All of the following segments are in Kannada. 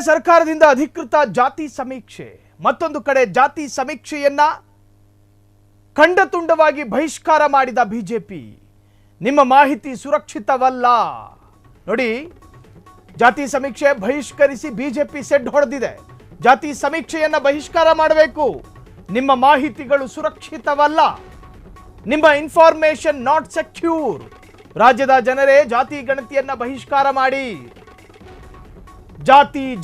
ಸರ್ಕಾರದಿಂದ ಅಧಿಕೃತ ಜಾತಿ ಸಮೀಕ್ಷೆ, ಮತ್ತೊಂದು ಕಡೆ ಜಾತಿ ಸಮೀಕ್ಷೆಯನ್ನ ಖಂಡತುಂಡವಾಗಿ ಬಹಿಷ್ಕಾರ ಮಾಡಿದ ಬಿಜೆಪಿ. ನಿಮ್ಮ ಮಾಹಿತಿ ಸುರಕ್ಷಿತವಲ್ಲ ನೋಡಿ, ಜಾತಿ ಸಮೀಕ್ಷೆ ಬಹಿಷ್ಕರಿಸಿ ಬಿಜೆಪಿ ಸೆಡ್ ಹೊಡೆದಿದೆ. ಜಾತಿ ಸಮೀಕ್ಷೆಯನ್ನ ಬಹಿಷ್ಕಾರ ಮಾಡಬೇಕು. ನಿಮ್ಮ ಮಾಹಿತಿಗಳು ಸುರಕ್ಷಿತವಲ್ಲ, ನಿಮ್ಮ ಇನ್ಫಾರ್ಮೇಶನ್ ನಾಟ್ ಸೆಕ್ಯೂರ್. ರಾಜ್ಯದ ಜನರೇ ಜಾತಿ ಗಣತಿಯನ್ನ ಬಹಿಷ್ಕಾರ ಮಾಡಿ.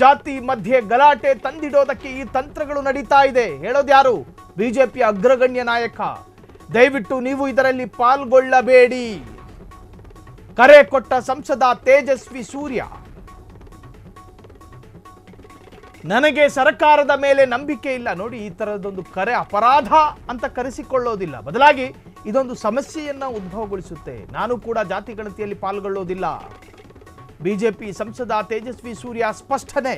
ಜಾತಿ ಮಧ್ಯೆ ಗಲಾಟೆ ತಂದಿಡೋದಕ್ಕೆ ಈ ತಂತ್ರಗಳು ನಡೀತಾ ಇದೆ. ಹೇಳೋದ್ಯಾರು? ಬಿಜೆಪಿ ಅಗ್ರಗಣ್ಯ ನಾಯಕ. ದಯವಿಟ್ಟು ನೀವು ಇದರಲ್ಲಿ ಪಾಲ್ಗೊಳ್ಳಬೇಡಿ. ಕರೆ ಕೊಟ್ಟ ಸಂಸದ ತೇಜಸ್ವಿ ಸೂರ್ಯ. ನನಗೆ ಸರ್ಕಾರದ ಮೇಲೆ ನಂಬಿಕೆ ಇಲ್ಲ. ನೋಡಿ, ಈ ತರದೊಂದು ಕರೆ ಅಪರಾಧ ಅಂತ ಕರೆಸಿಕೊಳ್ಳೋದಿಲ್ಲ, ಬದಲಾಗಿ ಇದೊಂದು ಸಮಸ್ಯೆಯನ್ನ ಉದ್ಭವಗೊಳಿಸುತ್ತೆ. ನಾನು ಕೂಡ ಜಾತಿ ಗಣತಿಯಲ್ಲಿ ಪಾಲ್ಗೊಳ್ಳೋದಿಲ್ಲ. ಬಿಜೆಪಿ ಸಂಸದ ತೇಜಸ್ವಿ ಸೂರ್ಯ ಸ್ಪಷ್ಟನೆ.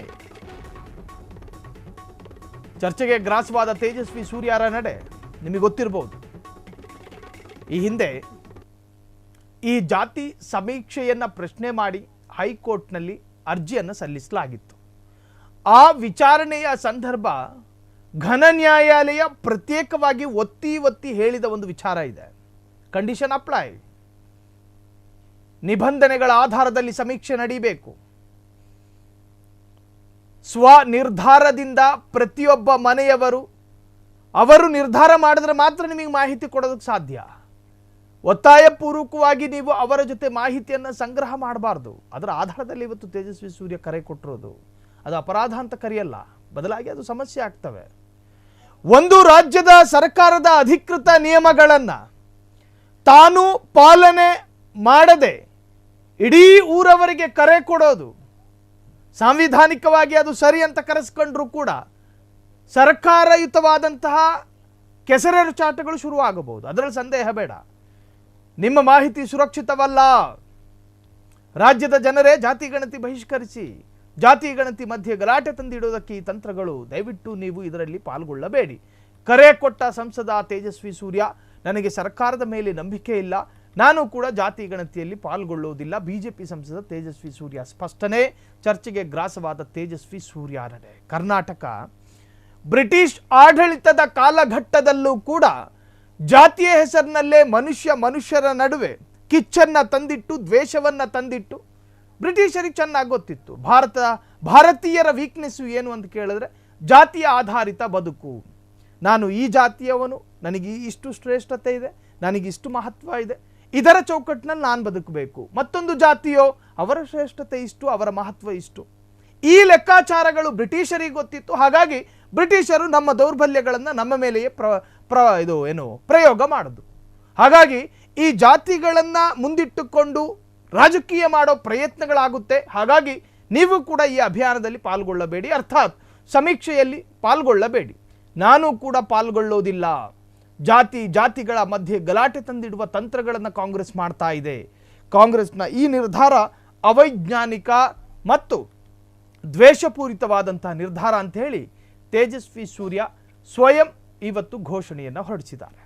ಚರ್ಚೆಗೆ ಗ್ರಾಸವಾದ ತೇಜಸ್ವಿ ಸೂರ್ಯರ ನಡೆ ನಿಮಗೆ ಗೊತ್ತಿರಬಹುದು. ಈ ಹಿಂದೆ ಈ ಜಾತಿ ಸಮೀಕ್ಷೆಯನ್ನ ಪ್ರಶ್ನೆ ಮಾಡಿ ಹೈಕೋರ್ಟ್ನಲ್ಲಿ ಅರ್ಜಿಯನ್ನು ಸಲ್ಲಿಸಲಾಗಿತ್ತು. ಆ ವಿಚಾರಣೆಯ ಸಂದರ್ಭ ಘನ ನ್ಯಾಯಾಲಯ ಪ್ರತ್ಯೇಕವಾಗಿ ಒತ್ತಿ ಹೇಳಿದ ಒಂದು ವಿಚಾರ ಇದೆ. ಕಂಡೀಷನ್ ಅಪ್ಲೈ, ನಿಬಂಧನೆಗಳ ಆಧಾರದಲ್ಲಿ ಸಮೀಕ್ಷೆ ನಡೀಬೇಕು. ನಿರ್ಧಾರದಿಂದ ಪ್ರತಿಯೊಬ್ಬ ಮನೆಯವರು ಅವರು ನಿರ್ಧಾರ ಮಾಡಿದ್ರೆ ಮಾತ್ರ ನಿಮಗೆ ಮಾಹಿತಿ ಕೊಡೋದಕ್ಕೆ ಸಾಧ್ಯ. ಒತ್ತಾಯಪೂರ್ವಕವಾಗಿ ನೀವು ಅವರ ಜೊತೆ ಮಾಹಿತಿಯನ್ನು ಸಂಗ್ರಹ ಮಾಡಬಾರ್ದು. ಅದರ ಆಧಾರದಲ್ಲಿ ಇವತ್ತು ತೇಜಸ್ವಿ ಸೂರ್ಯ ಕರೆ ಕೊಟ್ಟಿರೋದು ಅದು ಅಪರಾಧ ಅಂತ ಕರೆಯಲ್ಲ, ಬದಲಾಗಿ ಅದು ಸಮಸ್ಯೆ ಆಗ್ತವೆ. ಒಂದು ರಾಜ್ಯದ ಸರ್ಕಾರದ ಅಧಿಕೃತ ನಿಯಮಗಳನ್ನು ತಾನು ಪಾಲನೆ ಮಾಡದೆ ಇಡೀ ಊರವರಿಗೆ ಕರೆ ಕೊಡೋದು, ಸಾಂವಿಧಾನಿಕವಾಗಿ ಅದು ಸರಿ ಅಂತ ಕರೆಸ್ಕೊಂಡ್ರೂ ಕೂಡ ಸರ್ಕಾರಯುತವಾದಂತಹ ಕೆಸರೆರಚಾಟಗಳು ಶುರುವಾಗಬಹುದು. ಅದರಲ್ಲಿ ಸಂದೇಹ ಬೇಡ. ನಿಮ್ಮ ಮಾಹಿತಿ ಸುರಕ್ಷಿತವಲ್ಲ. ರಾಜ್ಯದ ಜನರೇ ಜಾತಿ ಗಣತಿ ಬಹಿಷ್ಕರಿಸಿ. ಜಾತಿ ಗಣತಿ ಮಧ್ಯೆ ಗಲಾಟೆ ತಂದಿಡೋದಕ್ಕೆ ಈ ತಂತ್ರಗಳು. ದಯವಿಟ್ಟು ನೀವು ಇದರಲ್ಲಿ ಪಾಲ್ಗೊಳ್ಳಬೇಡಿ. ಕರೆ ಕೊಟ್ಟ ಸಂಸದ ತೇಜಸ್ವಿ ಸೂರ್ಯ, ನನಗೆ ಸರ್ಕಾರದ ಮೇಲೆ ನಂಬಿಕೆ ಇಲ್ಲ, ನಾನು ಕೂಡ ಜಾತಿ ಗಣತಿಯಲ್ಲಿ ಪಾಲ್ಗೊಳ್ಳುವುದಿಲ್ಲ. ಬಿಜೆಪಿ ಸಂಸದ ತೇಜಸ್ವಿ ಸೂರ್ಯ ಸ್ಪಷ್ಟನೆ. ಚರ್ಚೆಗೆ ಗ್ರಾಸವಾದ ತೇಜಸ್ವಿ ಸೂರ್ಯ ನಡೆ. ಕರ್ನಾಟಕ ಬ್ರಿಟಿಷ್ ಆಡಳಿತದ ಕಾಲಘಟ್ಟದಲ್ಲೂ ಕೂಡ ಜಾತಿಯ ಹೆಸರಿನಲ್ಲೇ ಮನುಷ್ಯರ ನಡುವೆ ಕಿಚ್ಚನ್ನ ತಂದಿಟ್ಟು, ದ್ವೇಷವನ್ನ ತಂದಿಟ್ಟು ಬ್ರಿಟಿಷರಿಗೆ ಚೆನ್ನಾಗಿ ಗೊತ್ತಿತ್ತು. ಭಾರತೀಯರ ವೀಕ್ನೆಸ್ಸು ಏನು ಅಂತ ಕೇಳಿದ್ರೆ ಜಾತಿಯ ಆಧಾರಿತ ಬದುಕು. ನಾನು ಈ ಜಾತಿಯವನು, ನನಗೆ ಇಷ್ಟು ಶ್ರೇಷ್ಠತೆ ಇದೆ, ನನಗಿಷ್ಟು ಮಹತ್ವ ಇದೆ, ಇದರ ಚೌಕಟ್ಟಿನಲ್ಲಿ ನಾನು ಬದುಕಬೇಕು. ಮತ್ತೊಂದು ಜಾತಿಯೋ ಅವರ ಶ್ರೇಷ್ಠತೆ ಇಷ್ಟು, ಅವರ ಮಹತ್ವ ಇಷ್ಟು. ಈ ಲೆಕ್ಕಾಚಾರಗಳು ಬ್ರಿಟಿಷರಿಗೆ ಗೊತ್ತಿತ್ತು. ಹಾಗಾಗಿ ಬ್ರಿಟಿಷರು ನಮ್ಮ ದೌರ್ಬಲ್ಯಗಳನ್ನು ನಮ್ಮ ಮೇಲೆಯೇ ಪ್ರಯೋಗ ಮಾಡಿದ್ರು. ಹಾಗಾಗಿ ಈ ಜಾತಿಗಳನ್ನು ಮುಂದಿಟ್ಟುಕೊಂಡು ರಾಜಕೀಯ ಮಾಡೋ ಪ್ರಯತ್ನಗಳಾಗುತ್ತೆ. ಹಾಗಾಗಿ ನೀವು ಕೂಡ ಈ ಅಭಿಯಾನದಲ್ಲಿ ಪಾಲ್ಗೊಳ್ಳಬೇಡಿ, ಅರ್ಥಾತ್ ಸಮೀಕ್ಷೆಯಲ್ಲಿ ಪಾಲ್ಗೊಳ್ಳಬೇಡಿ. ನಾನು ಕೂಡ ಪಾಲ್ಗೊಳ್ಳೋದಿಲ್ಲ. ಜಾತಿಗಳ ಮಧ್ಯೆ ಗಲಾಟೆ ತಂದಿಡುವ ತಂತ್ರಗಳನ್ನು ಕಾಂಗ್ರೆಸ್ ಮಾಡ್ತಾ ಇದೆ. ಕಾಂಗ್ರೆಸ್ನ ಈ ನಿರ್ಧಾರ ಅವೈಜ್ಞಾನಿಕ ಮತ್ತು ದ್ವೇಷಪೂರಿತವಾದಂತಹ ನಿರ್ಧಾರ ಅಂತ ಹೇಳಿ ತೇಜಸ್ವಿ ಸೂರ್ಯ ಸ್ವಯಂ ಇವತ್ತು ಘೋಷಣೆಯನ್ನು ಹೊರಡಿಸಿದ್ದಾರೆ.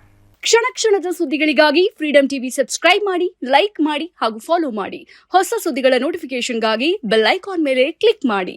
ಕ್ಷಣ ಕ್ಷಣದ ಸುದ್ದಿಗಳಿಗಾಗಿ ಫ್ರೀಡಂ ಟಿವಿ ಸಬ್ಸ್ಕ್ರೈಬ್ ಮಾಡಿ, ಲೈಕ್ ಮಾಡಿ ಹಾಗೂ ಫಾಲೋ ಮಾಡಿ. ಹೊಸ ಸುದ್ದಿಗಳ ನೋಟಿಫಿಕೇಶನ್ಗಾಗಿ ಬೆಲ್ ಐಕಾನ್ ಮೇಲೆ ಕ್ಲಿಕ್ ಮಾಡಿ.